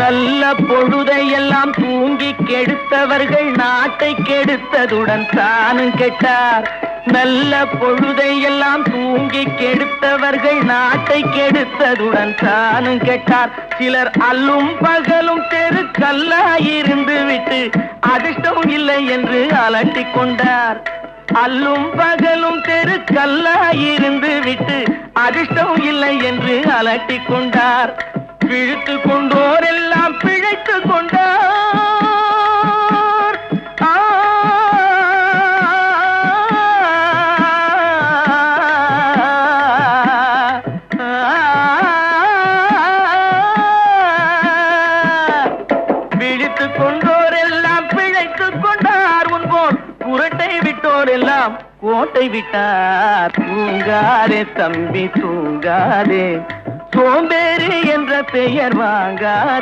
நல்ல பொழுதையெல்லாம் தூங்கி கெடுத்தவர்கள் நாட்டை கெடுத்ததுடன் தானும் கெட்டார். நல்ல பொழுதையெல்லாம் தூங்கி கெடுத்தவர்கள் நாட்டை கெடுத்ததுடன் தானும் கெட்டார். சிலர் அல்லும் பகலும் தெருக்கல்லாயிருந்து விட்டு அதிர்ஷ்டம் இல்லை என்று அலட்டிக் கொண்டார். அல்லும் பகலும் தெருக்கல்லாயிருந்து விட்டு அதிர்ஷ்டம் இல்லை என்று அலட்டிக் கொண்டார். பிழைத்து கொண்டோர் எல்லாம் பிழைத்து கொண்டார். பிழைத்து கொண்டோர் எல்லாம் பிழைத்து கொண்டார். முன்போர் குரட்டை விட்டோர் எல்லாம் கோட்டை விட்டார். தூங்காதே தம்பி தூங்காதே, சோம்பேறி என்ற பெயர் வாங்காதே.